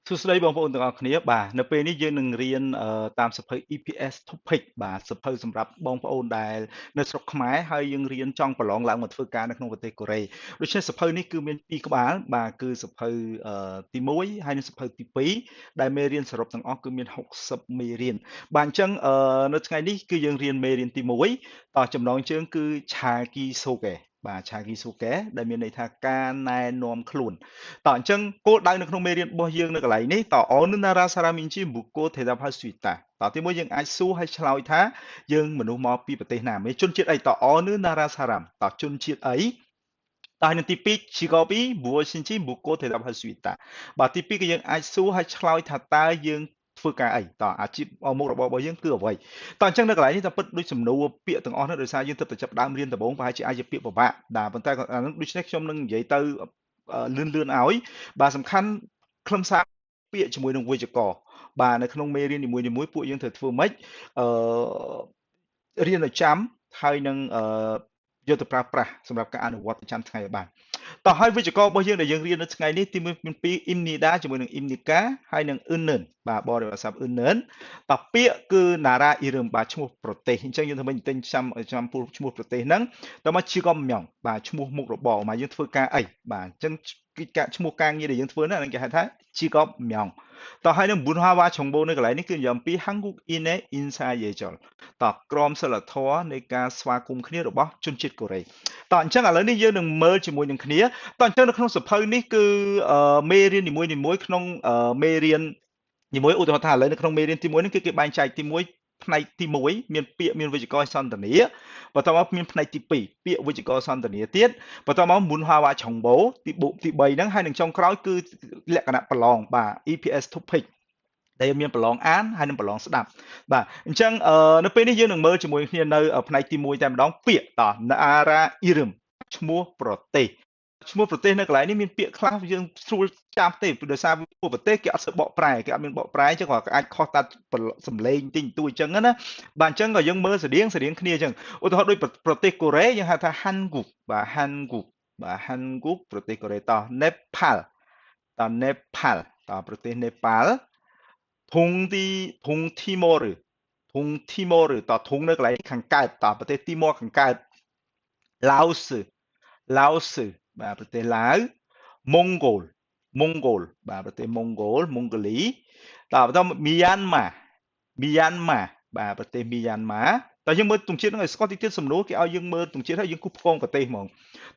សួស្តីបងប្អូនទាំងអស់គ្នាបាទនៅពេលនេះយើងនឹងរៀនតាមសៀវភៅ EPS Topic បាទសៀវភៅសម្រាប់បងប្អូនដែលនៅស្រុកខ្មែរហើយយើងរៀនចង់ប្រឡងឡើងមកធ្វើការនៅក្នុងប្រទេសកូរ៉េដូច្នេះសៀវភៅនេះគឺមាន2ក្បាលបាទគឺសៀវភៅទី1ហើយនិងសៀវភៅទី2ដែលមេរៀនសរុបទាំងអស់គឺមាន60មេរៀនបាទអញ្ចឹងនៅថ្ងៃនេះគឺយើងរៀនមេរៀនទី1តចំណងជើងគឺឆាគីសូកេបាទឆាគីសូកេដែលមានន័យថាការណែនាំខ្លួនតអញ្ចឹងគោលដៅនៅក្នុងមេរៀនរបស់យើងនៅកន្លែងនេះតអនុណារ៉ាសារ៉ាមីនជីបុគោទេតាផាស៊ុយតាតទីមួយយើងអាចសួរហើយឆ្លើយថាយើងមនុស្សមកពីប្រទេសណាមានជនជាតិអីតអនុណារ៉ាសារ៉ាមតជនជាតិអីតើនៅទី2 Chigobi បួសិនជីបុគោទេតាផាស៊ុយតាបាទទី2គឺយើងអាចសួរហើយឆ្លើយថាតើយើងធ្វើការអីតអាជីពមុខរបររបស់យើងគឺអ្វីតអញ្ចឹងនៅកន្លែងនេះតាមពិតដូចសំណួរពាក្យទាំងអស់នោះដោយសារយើងទើបតែចាប់ដើមរៀនដំបូងប្រហែលជាអាចជាពាក្យពិបាកដែរប៉ុន្តែអានោះដូច្នេះខ្ញុំនឹងនិយាយទៅលឿនឲ្យបាទសំខាន់ខ្លឹមសារពាក្យជាមួយនឹងវេយ្យាករណ៍បាទនៅក្នុងមេរៀននីមួយៗពួកយើងត្រូវធ្វើម៉េចអឺរៀនឲ្យចាំហើយនឹងយកទៅប្រើប្រាស់សម្រាប់ការអនុវត្តប្រចាំថ្ងៃឲ្យបានតោះហើយវិជ្ជកររបស់យើងដែលយើងរៀននៅថ្ងៃនេះទី1មានពី Imnida ជាមួយនឹង Imnika ហើយនឹង Unnen បាទបរិយាស័ព្ទ Unnen តោះពាក្យគឺ Nara Irum បាទឈ្មោះប្រទេសអញ្ចឹងយើងធ្វើម៉េចទិញចាំពូឈ្មោះប្រទេសហ្នឹងតើមកជាកំយ៉ងបាទឈ្មោះមុខរបរមកយើងធ្វើការអីបាទអញ្ចឹងគឺការឈ្មោះការងារដែលយើងធ្វើហ្នឹងគេហៅថាជាកំយ៉ងតោះហើយនឹងBunhawa Chongbo នៅកន្លែងនេះគឺនិយាយអំពី Hanguk Ine Insayejol តក្រមសីលធម៌នៃការស្វាគមន៍គ្នារបស់ជនជាតិកូរ៉េតអញ្ចឹងឥឡូវនេះយើងនឹងមើលជាមួយនឹងគ្នាតអញ្ចឹងនៅក្នុងសភៅនេះគឺមេរៀននីមួយៗក្នុងមេរៀននីមួយឧទាហរណ៍ថាឥឡូវនៅក្នុងមេរៀនទី1នេះគឺគេបែងចែកទី1ផ្នែកទី1មានពាក្យមានវេយ្យាករណ៍សន្តានាបន្តមកមានផ្នែកទី2ពាក្យវេយ្យាករណ៍សន្តានាទៀតបន្តមកមុនហាវ៉ាឆុងបូទី3ហ្នឹងហើយនឹងចុងក្រោយគឺលក្ខណៈប្រឡងបាទ EPS topic ដែលមានប្រឡងអានហើយនឹងប្រឡងស្ដាប់បាទអញ្ចឹងនៅពេលនេះយើងនឹងមើលជាមួយគ្នានៅផ្នែកទី1តែម្ដងពាក្យត Nara Irum ឈ្មោះប្រទេសឈ្មោះប្រទេសនៅកន្លែងនេះមានពាក្យខ្លះយើងស្រួលចាំទេដោយសារប្រទេសគេអត់សូវបកប្រែគេអត់មានបកប្រែអញ្ចឹងគាត់អាចខុសតាសំឡេងតិចតួចអញ្ចឹងណាបាទអញ្ចឹងក៏យើងមើលស្តៀងគ្នាអញ្ចឹងឧទាហរណ៍ដូចប្រទេសកូរ៉េយើងហៅថា Hanguk បាទ Hanguk បាទ Hanguk ប្រទេសកូរ៉េត Nepal ត Nepal តប្រទេសនេប៉ាល់ធុងទីម៉ូរតធុងនៅកន្លែងខាងកើតតប្រទេសទីម៉ូខាងកើតឡាវសបាទប្រទេសឡាវម៉ុងហ្គោលបាទប្រទេសម៉ុងហ្គោលម៉ុងហ្គលីតបន្តមីយ៉ាន់ម៉ាបាទប្រទេសមីយ៉ាន់ម៉ាតើយើងមើលទង់ជាតិហ្នឹងឲ្យស្គាល់តិចទៀតសំណួរគេឲ្យយើងមើលទង់ជាតិហើយយើងគូសផ្គងប្រទេសហ្មង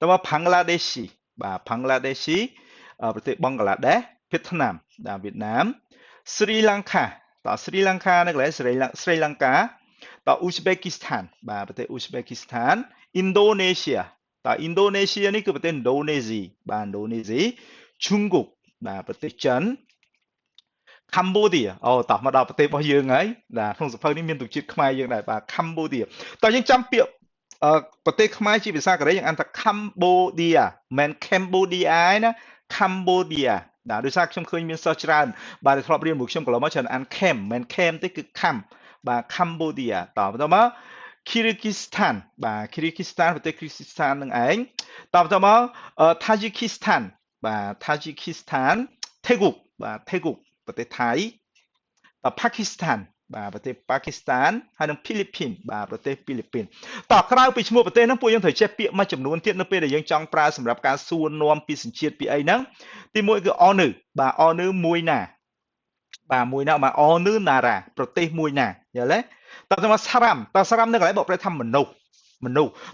តើមកផាំងឡាដេស៊ីបាទផាំងឡាដេស៊ីប្រទេសបង់ក្លាដេសវៀតណាមបាទវៀតណាមស្រីលង្កាតស្រីលង្កានៅកន្លែងស្រីលង្កាតអ៊ូស្បេគីស្ថានបាទប្រទេសអ៊ូស្បេគីស្ថានឥណ្ឌូនេស៊ីតឥណ្ឌូនេស៊ីនេះគឺប្រទេសឥណ្ឌូនេស៊ីបាទឥណ្ឌូនេស៊ីជុងគុកបាទប្រទេសចិនកម្ពុជាតោះមកដល់ប្រទេសរបស់យើងហើយបាទក្នុងសភៅនេះមានទង់ជាតិខ្មែរយើងដែរបាទកម្ពុជាតើយើងចាំពាក្យប្រទេសខ្មែរជាភាសាកូរ៉េយើងអានថា Cambodia មិន Cambodia ណា Cambodia បាទដោយសារខ្ញុំឃើញមានសិស្សច្រើនបាទដែលធ្លាប់រៀនមួយខ្ញុំកន្លងមកច្រើនអាន Cam មិន Cam ទេគឺ Cam បាទ Cambodia តបន្តមក Kyrgyzstan បាទ Kyrgyzstan ប្រទេស Kyrgyzstan នឹងឯងតបន្តមក Tajikistan បាទ Tajikistan Teguk បាទ Teguk ប្រទេសថៃប៉ាគីស្ថានបាទប្រទេសប៉ាគីស្ថានហើយនិងហ្វីលីពីនបាទប្រទេសហ្វីលីពីនតើក្រៅពីឈ្មោះប្រទេសហ្នឹងពួកយើងត្រូវចេះពាក្យមួយចំនួនទៀតនៅពេលដែលយើងចង់ប្រើសម្រាប់ការសួរនាំពីសញ្ជាតិពីអីហ្នឹងទី1គឺ honor បាទ honor មួយណាបាទមួយណាបាទ honor nara ប្រទេសមួយណាយល់ទេតើមកសារ៉ាំតើសារ៉ាំនៅកន្លែងបកប្រែថាមនុស្ស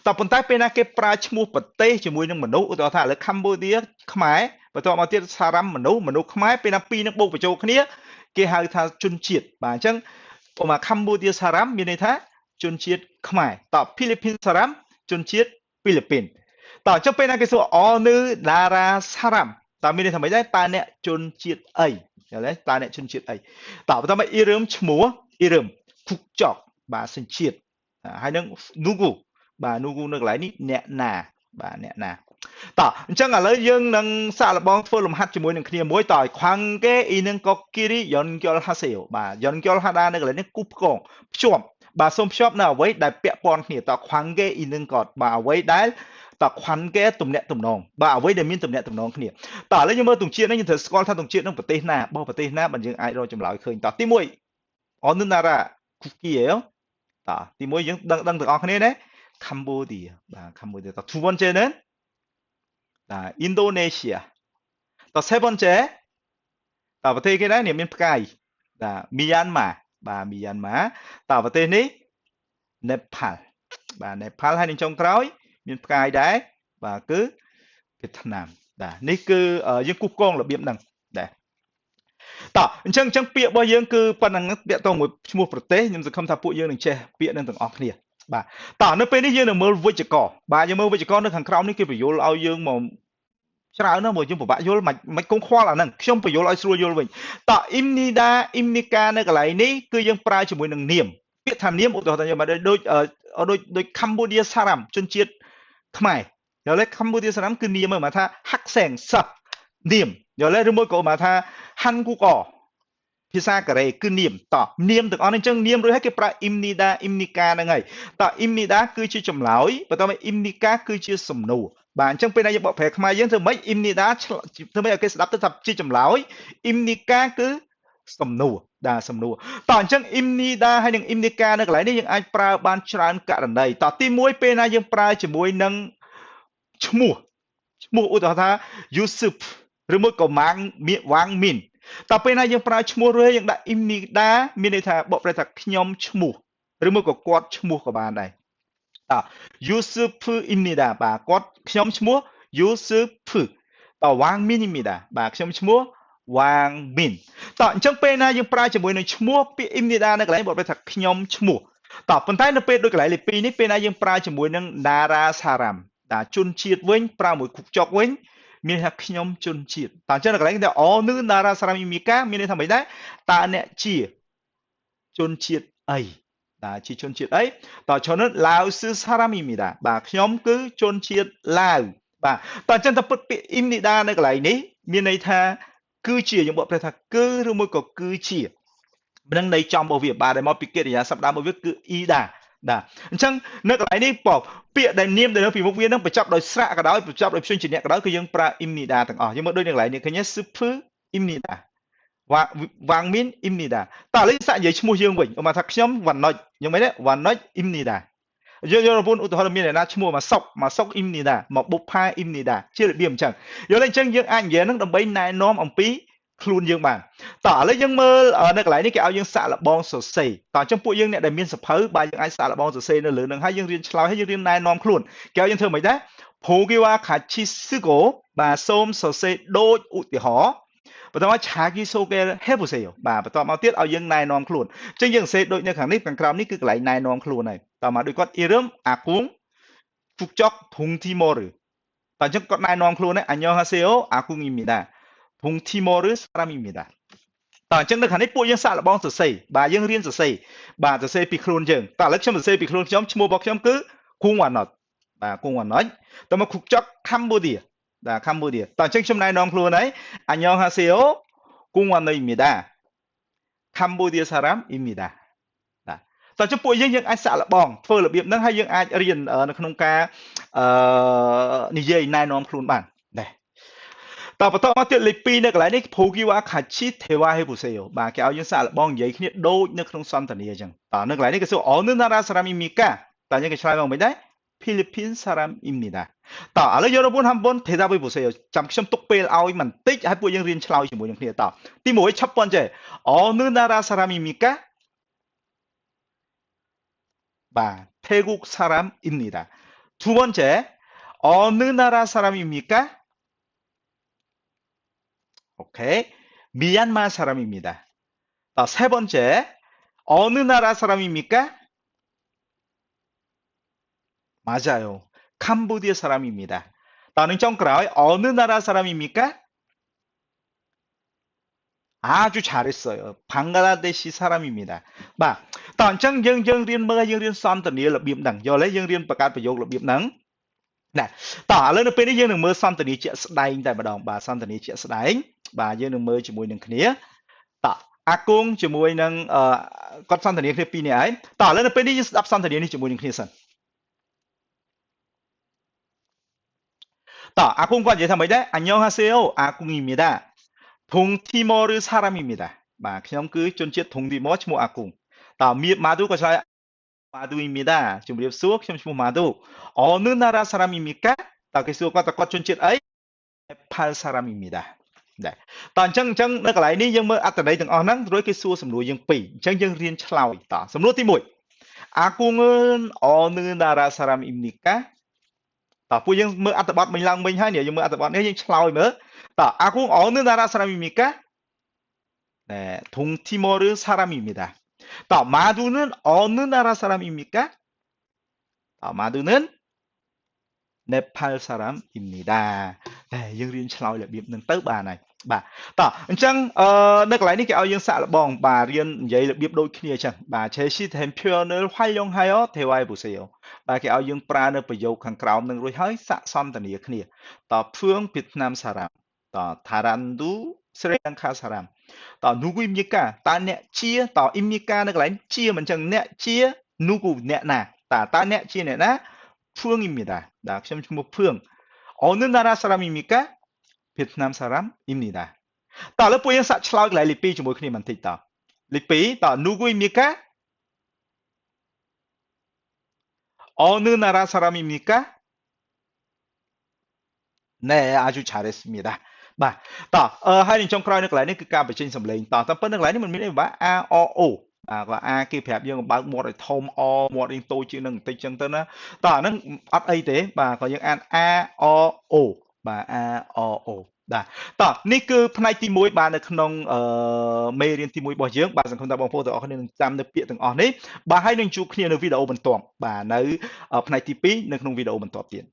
តើប៉ុន្តែពេលណាគេប្រើឈ្មោះប្រទេសជាមួយនឹងមនុស្សឧទាហរណ៍ថាឥឡូវកម្ពុជាខ្មែរបន្ទាប់មកទៀតសារ៉ាំមនុស្សខ្មែរពេលណាពីរនឹងបូកបញ្ចូលគ្នាគេហៅថាជនជាតិបាទអញ្ចឹងឧមាកម្ពុជាសារ៉ាំមានន័យថាជនជាតិខ្មែរតហ្វីលីពីនសារ៉ាំជនជាតិហ្វីលីពីនតអញ្ចឹងពេលណាគេសួរអនៅតារាសារ៉ាំតើមានន័យថាម៉េចដែរតើអ្នកជនជាតិអីយល់ទេតើអ្នកជនជាតិអីតបន្តមកអ៊ីរឹមឈ្មោះអ៊ីរឹមភុកចកបាទសញ្ជាតិហើយនឹងនូគូបាទនូគូនៅកន្លែងនេះអ្នកណាបាទអ្នកណាតោះអញ្ចឹងឥឡូវយើងនឹងសាកល្បងធ្វើលំហាត់ជាមួយនឹងគ្នាមួយតើខ្វាំងគេអ៊ីនឹងកគីរីយ៉នគយលហាសេអូបាទយ៉នគយលហាដានៅកន្លែងនេះគូផ្គងភ្ជាប់បាទសូមភ្ជាប់នៅអ្វីដែលពាក់ព័ន្ធគ្នាតើខ្វាំងគេអ៊ីនឹងកតបាទអ្វីដែល តខ្វាន់គេទំនាក់ទំនងបាទអ្វីដែលមានទំនាក់ទំនងគ្នាតឥឡូវយើងមើលទង់ជាតិនេះយើងត្រូវស្គាល់ថាទង់ជាតិនឹងប្រទេសណារបស់ប្រទេសណាបើយើងអាចរកចម្លើយឃើញតទី1អនណារ៉ាគូគីអេតទី1យើងដឹងទាំងអស់គ្នាណាកម្ពុជាបាទកម្ពុជាត2번째는ឥណ្ឌូនេស៊ីត3번째តប្រទេសគេដែរនេះមានផ្កាយបាទមីយ៉ាន់ម៉ាបាទមីយ៉ាន់ម៉ាតប្រទេសនេះនេប៉ាល់បាទនេប៉ាល់ហើយនឹងចុងក្រោយមានផ្កាយដែរបាទគឺវៀតណាមបាទនេះគឺយើងគូសគងរបៀបហ្នឹងដែរតអញ្ចឹងពាក្យរបស់យើងគឺប៉ុណ្ណឹងពាក្យតមួយឈ្មោះប្រទេសខ្ញុំសង្ឃឹមថាពួកយើងនឹងចេះពាក្យនឹងទាំងអស់គ្នាបាទតនៅពេលនេះយើងនឹងមើលវិជ្ជករបាទយើងមើលវិជ្ជករនៅខាងក្រោមនេះគេបញ្យល់ឲ្យយើងមកច្រើនណាស់មកយើងពិបាកយល់មិនគង់ខ្វល់អាហ្នឹងខ្ញុំបញ្យល់ឲ្យស្រួលយល់វិញតអ៊ីមនីដាអ៊ីមនីកានៅកន្លែងនេះគឺយើងប្រើជាមួយនឹងនាមពាក្យថានាមឧទាហរណ៍ថាយើងដូចកម្ពុជាសារ៉ាំជនជាតិខ្មែរយល់ទេកម្ពុជាសារ៉ាំគឺនាមមកថាហាក់សែងសឹកនាមយល់ទេឬមួយក៏មកថាហាន់គូកភាសាកូរ៉េគឺនាមតនាមទាំងអស់នេះអញ្ចឹងនាមរួចហើយគេប្រើអ៊ីមនីដាអ៊ីមនីកាហ្នឹងហើយតអ៊ីមនីដាគឺជាចម្លើយបន្ទាប់មកអ៊ីមនីកាគឺជាសំណួរបាទអញ្ចឹងពេលណាយើងបកប្រែខ្មែរយើងធ្វើម៉េចអ៊ីមនីដាធ្វើម៉េចឲ្យគេស្ដាប់ទៅថាជាចម្លើយអ៊ីមនីកាគឺសំណួរបាទសំណួរតអញ្ចឹងអ៊ីមនីដាហើយនិងអ៊ីមនីកានៅកន្លែងនេះយើងអាចប្រើបានច្រើនករណីតទី1ពេលណាយើងប្រើជាមួយនឹងឈ្មោះឧទាហរណ៍ថា Yusuf ឬមួយក៏ម៉ាងវ៉ាងមីនតពេលណាយើងប្រើឈ្មោះរួចយើងដាក់អ៊ីមនីដាមានន័យថាបកប្រែថាខ្ញុំឈ្មោះឬមួយក៏គាត់ឈ្មោះក៏បានដែរត Yusuf Imnida បាទគាត់ខ្ញុំឈ្មោះ Yusuf តវ៉ាងមីន Imnida បាទខ្ញុំឈ្មោះវ៉ាងមីនតអញ្ចឹងពេលណាយើងប្រើជាមួយនឹងឈ្មោះពាក្យ Imnida នៅកន្លែងបកប្រែថាខ្ញុំឈ្មោះតប៉ុន្តែនៅពេលដូចកន្លែងលេខ2នេះពេលណាយើងប្រើជាមួយនឹង Nara Saram បាទជនជាតិវិញប្រើមួយគុកចុកវិញមានថាខ្ញុំជនជាតិតអញ្ចឹងនៅកន្លែងតែអនឺណារ៉ាសារ៉ាមីមីកាមានន័យថាម៉េចដែរតើអ្នកជាជនជាតិអីបាទជាជនជាតិអីតើជនឡាវស៊ឺសារ៉ាមីមីដាបាទខ្ញុំគឺជនជាតិឡាវបាទតើអញ្ចឹងតើពុតពាក្យអ៊ីមនីដានៅកន្លែងនេះមានន័យថាគឺជាយើងបកប្រែថាគឺឬមួយក៏គឺជានឹងន័យចំរបស់វាបាទដែលមកពីកិរិយាសព្ទដើមរបស់វាគឺអ៊ីដាបាទអញ្ចឹងនៅកន្លែងនេះពាក្យដែលនាមដែលនៅពីមុខវានឹងបញ្ចប់ដោយស្រៈក៏ដោយបញ្ចប់ដោយព្យញ្ជនៈក៏ដោយគឺយើងប្រើអ៊ីមនីដាទាំងអស់យើងមើលដូចនៅកន្លែងនេះឃើញស៊ឺភឺអ៊ីមនីដាវ៉ាងមីនអ៊ីមនីដាតើឥឡូវសាក់និយាយឈ្មោះយើងវិញមកថាខ្ញុំវ៉ាណុចយ៉ាងម៉េចវ៉ាណុចអ៊ីមនីដាយើងយកប្រពន្ធឧទាហរណ៍មានអ្នកណាឈ្មោះមកសុកអ៊ីមនីដាមកបុប្ផាអ៊ីមនីដាជារបៀបអញ្ចឹងយល់ទេអញ្ចឹងយើងអាចនិយាយហ្នឹងដើម្បីណែនាំអំពីខ្លួនយើងបានតើឥឡូវយើងមើលនៅកន្លែងនេះគេឲ្យយើងសាក់លបងសរសេរតើអញ្ចឹងពួកយើងអ្នកដែលមានសភៅបាទយើងអាចសាក់លបងសរសេរនៅលើនឹងហើយយើងរៀនឆ្លើយហើយយើងរៀនណែនាំខ្លួនគេឲ្យយើងធ្វើមិនដែរភូគីវ៉ាខាឈីស៊ឺកូបាទសូមសរសេរដូចឧទាហរណ៍បន្ទាប់មកឆាគីសូកែហេបូសេបាទបន្ទាប់មកទៀតឲ្យយើងណែនាំខ្លួនអញ្ចឹងយើងសរសេរដូចនៅខាងនេះខាងក្រោមនេះគឺកន្លែងណែនាំខ្លួនហើយតើមកដូចគាត់អ៊ីរឹមអាគួងហ្វុកចុកធុងធីម៉ូរឺតើអញ្ចឹងគាត់ណែនាំខ្លួនហ្នឹងអាញ៉ងហាសេអូអាគួងអ៊ីមីដាធុងធីម៉ូរឺសារ៉ាមីមីដាតើអញ្ចឹងនៅខាងនេះពួកយើងសាក់លបងសរសេរបាទយើងរៀនសរសេរបាទសរសេរពីខ្លួនយើងតើឥឡូវខ្ញុំសរសេរពីខ្លួនខ្ញុំឈ្មោះរបស់ខ្ញុំគឺគួងវ៉ាណុតបាទគួងវ៉ាណុចតើមកឃុកចុកកម្ពុជាបាទកម្ពុជាតើអញ្ចឹងខ្ញុំណែនាំខ្លួនហើយអាញ៉ងហាសេអូគួងវ៉ាណុយមីដាកម្ពុជាសារ៉ាំអ៊ីមីដាតើចំពោះយើងអាចសាក់លបងធ្វើរបៀបហ្នឹងហើយយើងអាចរៀននៅក្នុងការនិយាយណែនាំខ្លួនបានដែរតើបន្តមកទៀតលេខ2នៅកន្លែងនេះភូគីវ៉ាខាឈីទេវ៉ាហេបូសេយោបាទគេឲ្យយើងសាក់លបងនិយាយគ្នាដូចនៅក្នុងសន្តានាអញ្ចឹងតើនៅកន្លែងនេះគេសួរអនឺណារ៉ាសារ៉ាមីមីកាតើយើងគេឆ្លើយមកមិនដែរហ្វីលីពីនសារ៉ាំអ៊ីមីដាតើឥឡូវយករបងហាំបងទេតាវីបូសេយោចាំខ្ញុំទុកពេលឲ្យបន្តិចហើយពួកយើងរៀនឆ្លើយជាមួយនឹងគ្នាតើទី1ឆាប់ប៉ុនចេះអនឺណារ៉ាសារ៉ាមីមីកាបាទ태국 사람입니다. 두 번째, 어느 나라 사람입니까? 오케이. 미얀마 사람입니다. 세 번째, 어느 나라 사람입니까? 맞아요. 캄보디아 사람입니다. 다른 정그라이 어느 나라 사람입니까? 아주 잘했어요. 방글라데시 사람입니다. 봐, តើអញ្ចឹងយើងរៀនមើលយើងរៀនសន្ទនារបៀបហ្នឹងយល់ទេយើងរៀនបង្កើតប្រយោគរបៀបហ្នឹងណាតើឥឡូវនៅពេលនេះយើងនឹងមើលសន្ទនាជាក់ស្ដែងតែម្ដងបាទសន្ទនាជាក់ស្ដែងបាទយើងនឹងមើលជាមួយនឹងគ្នាតើអាគងជាមួយនឹងគាត់សន្ទនាគ្នាពីរនាក់ហើយតើឥឡូវនៅពេលនេះយើងស្ដាប់សន្ទនានេះជាមួយនឹងគ្នាសិន 자, 아콩과 이제 담아야 안녕하세요. 아콩입니다. 동티모르 사람입니다. 막 그냥 그 존재 동티모르 뭐 아콩. 다 마두가 잘 마두입니다. 좀 렵수어 그냥 뭐 마두. 어느 나라 사람입니까? 다 그래서 과 존재 ấy 팔 사람입니다. 네. តើអញ្ចឹងនៅកន្លែងនេះយើងមើលអត្ថន័យទាំងអស់ហ្នឹងរួចគេសួរសំណួរយើងពីរអញ្ចឹងយើងរៀនឆ្លើយតសំណួរទី1 아궁은 어느 나라 사람입니까? 자, 보យើងមើលអត្ថបទមិញឡើងមិញហើយនេះយើងមើលអត្ថបទនេះយើងឆ្លើយមើលតើ 아궁 어느 나라 사람입니까? 네, 동티모르 사람입니다. 또 마두는 어느 나라 사람입니까? 마두는 네팔 사람입니다. 네, យើងរៀនឆ្លើយរបៀបនឹងទៅបាទហើយបាទអញ្ចឹងនៅកន្លែងនេះគេឲ្យយើងសាកល្បងបាទរៀននិយាយរបៀបដូចគ្នាអញ្ចឹងបាទ 제시 템표현을 활용하여 대화해 보세요. បាទគេឲ្យយើងប្រើនៅប្រយោគខាងក្រោមនឹងរួចហើយសាកសន្ទនាគ្នាតphương 베트남 사람 또 다란두 스리랑카 사람 또 누구입니까? តើអ្នកជាត 입니까 នៅកន្លែងជាមិនអញ្ចឹងអ្នកជា 누구 អ្នកណាតើអ្នកជាអ្នកណា 풍입니다. 나ឈ្មោះ 풍. 어느 나라 사람입니까? 베트남 사람입니다. 또ឥឡូវពួកយើងសាកឆ្លើយកន្លែងលេខ 2 ជាមួយគ្នាបន្តិចតលេខ 2 ត 누구입니까? 어느 나라 사람입니까? 네, 아주 잘했습니다. បាទតហើយនឹងចុងក្រោយនៅកន្លែងនេះគឺការបញ្ចេញសំឡេងតតែប៉ុន្តែកន្លែងនេះมันមានអីបាទ A O O បាទក៏ A គេប្រាប់យើងបើកមាត់ឲ្យធំ O មាត់រៀងតូចជាងនឹងបន្តិចចឹងទៅណាតអាហ្នឹងអត់អីទេបាទក៏យើងអាន A O O បាទ A O O បាទតនេះគឺផ្នែកទី1បាទនៅក្នុងមេរៀនទី1របស់យើងបាទសង្ឃឹមថាបងប្អូនទាំងអស់គ្នានឹងចាំនៅពាក្យទាំងអស់នេះបាទហើយនឹងជួបគ្នានៅវីដេអូបន្ទាប់បាទនៅផ្នែកទី2នៅក្នុងវីដេអូបន្ទាប់ទៀត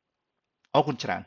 អរគុណច្រើន